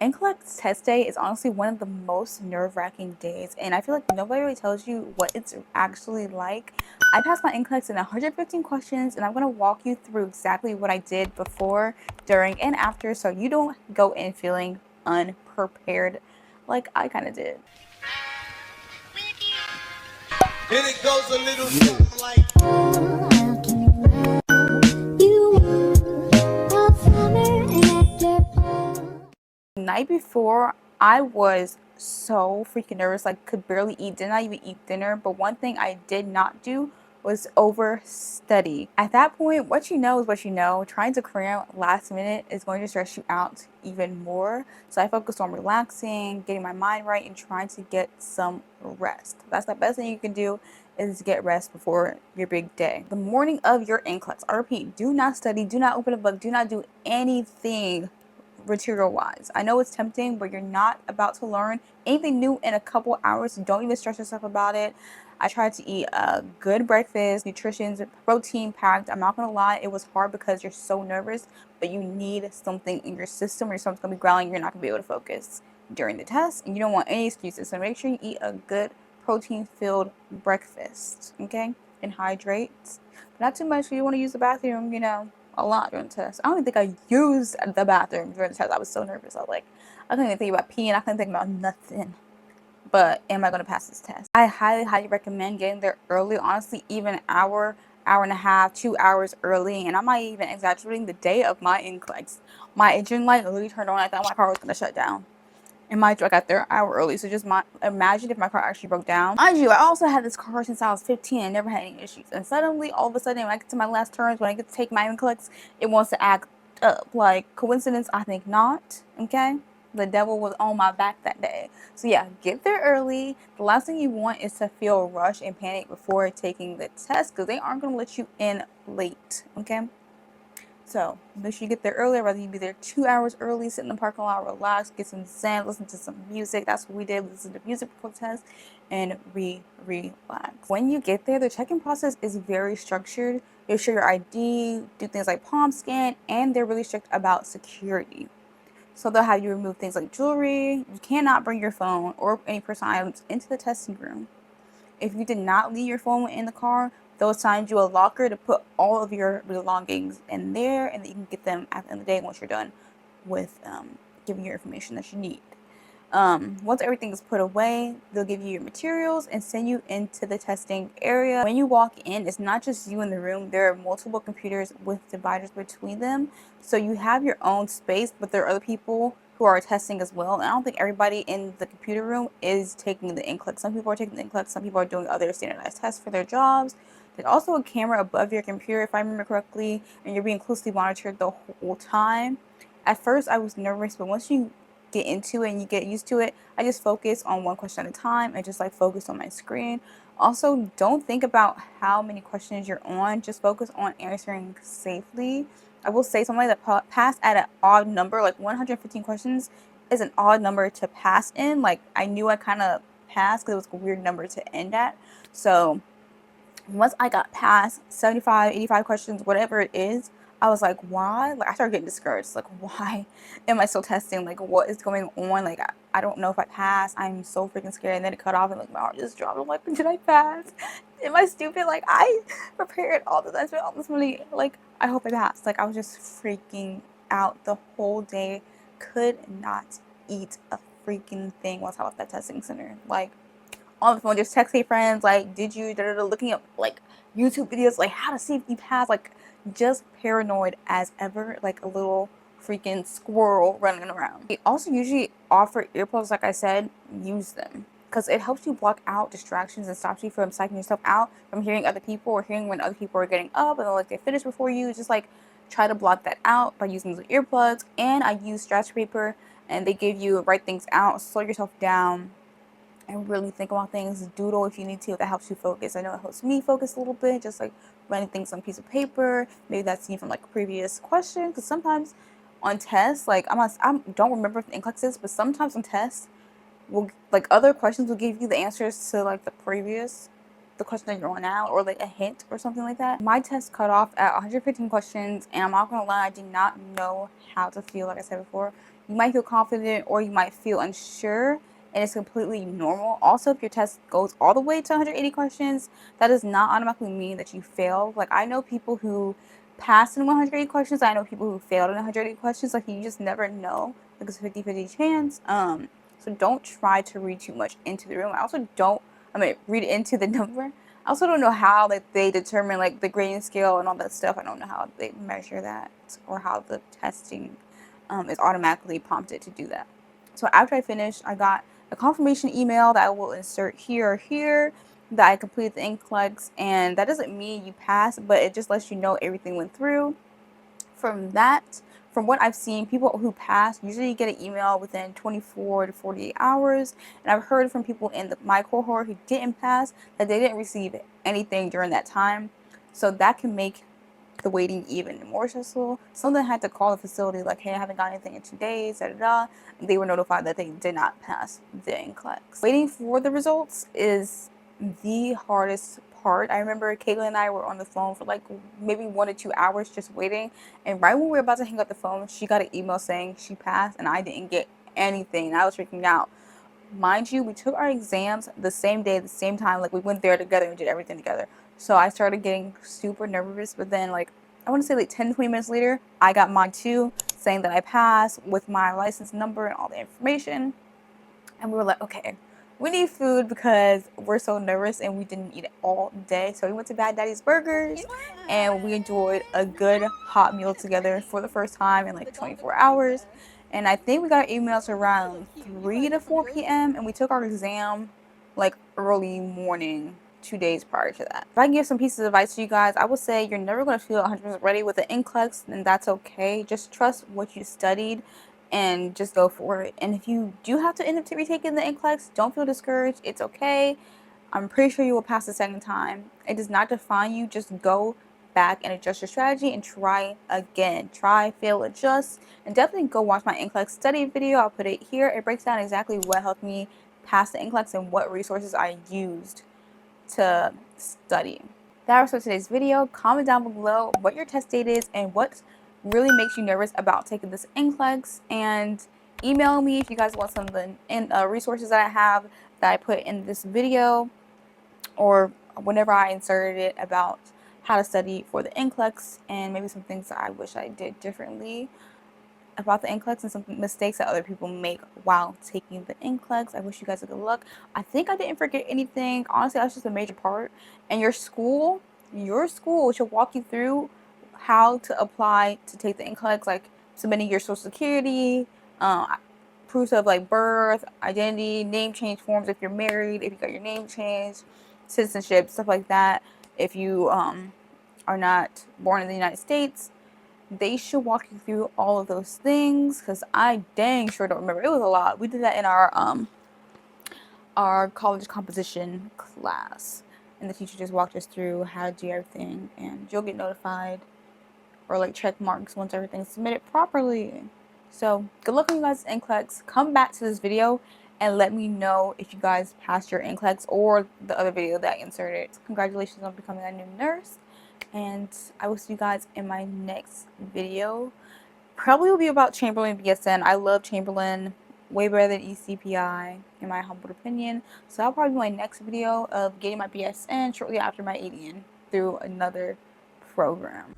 NCLEX test day is honestly one of the most nerve-wracking days, and I feel like nobody really tells you what it's actually like. I passed my NCLEX in 115 questions, and I'm going to walk you through exactly what I did before, during, and after, so you don't go in feeling unprepared like I kind of did. And it goes a little something like... The night before, I was so freaking nervous, like could barely eat, did not even eat dinner. But one thing I did not do was overstudy. At that point, what you know is what you know. Trying to cram last minute is going to stress you out even more. So I focused on relaxing, getting my mind right, and trying to get some rest. That's the best thing you can do, is get rest before your big day. The morning of your NCLEX, I repeat, do not study, do not open a book, do not do anything material wise. I know it's tempting, but you're not about to learn anything new in a couple hours. Don't even stress yourself about it. I tried to eat a good breakfast, nutrition, protein packed. I'm not gonna lie, it was hard because you're so nervous, but you need something in your system or something's gonna be growling. You're not gonna be able to focus during the test, and you don't want any excuses. So make sure you eat a good protein filled breakfast, okay, and hydrate, but not too much. You want to use the bathroom, you know, a lot during the test. I don't even think I used the bathroom during the test. I was so nervous. I couldn't even think about peeing. I couldn't think about nothing. But am I going to pass this test? I highly recommend getting there early. Honestly, even an hour and a half, 2 hours early. And I'm not even exaggerating. The day of my NCLEX, my engine light literally turned on. I thought my car was going to shut down. And mind you, I got there an hour early, so just imagine if my car actually broke down. Mind you, I also had this car since I was 15 and never had any issues. And suddenly, all of a sudden, when I get to my last turns, when I get to take my NCLEX, it wants to act up. Like, coincidence? I think not, okay? The devil was on my back that day. So yeah, get there early. The last thing you want is to feel rushed and panic before taking the test, because they aren't going to let you in late, okay? So make sure you get there early. I'd rather you be there 2 hours early, sit in the parking lot, relax, get some zen, listen to some music. That's what we did. Listen to music before the test and relax. When you get there, the check-in process is very structured. You'll show your ID, do things like palm scan, and they're really strict about security. So they'll have you remove things like jewelry. You cannot bring your phone or any personal items into the testing room. If you did not leave your phone in the car, they'll assign you a locker to put all of your belongings in there, and then you can get them at the end of the day once you're done with giving your information that you need. Once everything is put away, they'll give you your materials and send you into the testing area. When you walk in, it's not just you in the room. There are multiple computers with dividers between them. So you have your own space, but there are other people who are testing as well. And I don't think everybody in the computer room is taking the NCLEX. Some people are taking the NCLEX, some people are doing other standardized tests for their jobs. There's also a camera above your computer, if I remember correctly, and you're being closely monitored the whole time. At first, I was nervous, but once you get into it and you get used to it, I just focus on one question at a time and just like focus on my screen. Also, don't think about how many questions you're on, just focus on answering safely. I will say something that passed at an odd number, like 115 questions is an odd number to pass in. Like I knew I kind of passed because it was a weird number to end at. So once I got past 75, 85 questions, whatever it is, I was like, why? Like, I started getting discouraged. Like, why am I still testing? Like, what is going on? Like, I don't know if I passed. I'm so freaking scared. And then it cut off and like my heart just dropped. I'm like, did I pass? Am I stupid? Like, I prepared all this. I spent all this money. Like, I hope I passed. Like, I was just freaking out the whole day. Could not eat a freaking thing once I left that testing center. Like, on the phone, just texting friends, like, did you, looking up, like, YouTube videos, like, how to see if you pass, like, just paranoid as ever, like a little freaking squirrel running around. They also usually offer earplugs, like I said, use them, because it helps you block out distractions and stops you from psyching yourself out from hearing other people or hearing when other people are getting up and like they finish before you. Just like try to block that out by using the earplugs. And I use scratch paper, and they give you write things out, slow yourself down, and really think about things. Doodle if you need to, if that helps you focus. I know it helps me focus a little bit, just like writing things on a piece of paper. Maybe that's seen from like a previous question, because sometimes on tests, like I don't remember if the NCLEX is, but sometimes on tests, like other questions will give you the answers to like the question that you're on now, or like a hint or something like that. My test cut off at 115 questions, and I'm not gonna lie, I did not know how to feel. Like I said before, You might feel confident or you might feel unsure, and it's completely normal. Also, if your test goes all the way to 180 questions, that does not automatically mean that you failed. Like, I know people who passed in 180 questions. I know people who failed in 180 questions. Like, you just never know. Like, it's a 50-50 chance. So don't try to read too much into the room. Read into the number. I also don't know how like they determine like the grading scale and all that stuff. I don't know how they measure that or how the testing is automatically prompted to do that. So after I finished, I got a confirmation email that I will insert here or here that I completed the NCLEX, and that doesn't mean you passed, but it just lets you know everything went through. From what I've seen, people who pass usually get an email within 24 to 48 hours. And I've heard from people in my cohort who didn't pass that they didn't receive anything during that time. So that can make the waiting even more stressful. Some of them had to call the facility like, hey, I haven't got anything in 2 days, da da da. They were notified that they did not pass the NCLEX. Waiting for the results is the hardest part. I remember Caitlin and I were on the phone for like maybe 1 to 2 hours just waiting, and right when we were about to hang up the phone, she got an email saying she passed and I didn't get anything. I was freaking out. Mind you, we took our exams the same day, the same time. Like, we went there together and did everything together. So I started getting super nervous, but then like I want to say like 10 to 20 minutes later, I got mine too, saying that I passed with my license number and all the information. And we were like, okay, we need food because we're so nervous and we didn't eat it all day. So we went to Bad Daddy's Burgers and we enjoyed a good hot meal together for the first time in like 24 hours. And I think we got our emails around 3 to 4 p.m. and we took our exam like early morning, 2 days prior to that. If I can give some pieces of advice to you guys, I would say you're never going to feel 100% ready with the NCLEX, and that's okay. Just trust what you studied and just go for it. And if you do have to end up retaking the NCLEX, don't feel discouraged. It's okay. I'm pretty sure you will pass the second time. It does not define you. Just go back and adjust your strategy and try again. Try, fail, adjust, and definitely go watch my NCLEX study video. I'll put it here. It breaks down exactly what helped me pass the NCLEX and what resources I used to study. That was for today's video. Comment down below what your test date is and what really makes you nervous about taking this NCLEX, and email me if you guys want some of the resources that I have that I put in this video or whenever I inserted it about how to study for the NCLEX, and maybe some things that I wish I did differently about the NCLEX and some mistakes that other people make while taking the NCLEX. I wish you guys good luck. I think I didn't forget anything. Honestly, that's just a major part. And your school should walk you through how to apply to take the NCLEX, like submitting your social security, proofs of like birth, identity, name change forms if you're married, if you got your name changed, citizenship, stuff like that. If you are not born in the United States, they should walk you through all of those things, because I dang sure don't remember. It was a lot. We did that in our college composition class, and the teacher just walked us through how to do everything, and you'll get notified or like check marks once everything's submitted properly. So good luck on you guys NCLEX. Come back to this video and let me know if you guys passed your NCLEX or the other video that I inserted. Congratulations on becoming a new nurse, and I will see you guys in my next video. Probably will be about Chamberlain BSN. I love Chamberlain way better than ECPI in my humble opinion. So that'll probably be my next video of getting my BSN shortly after my ADN through another program.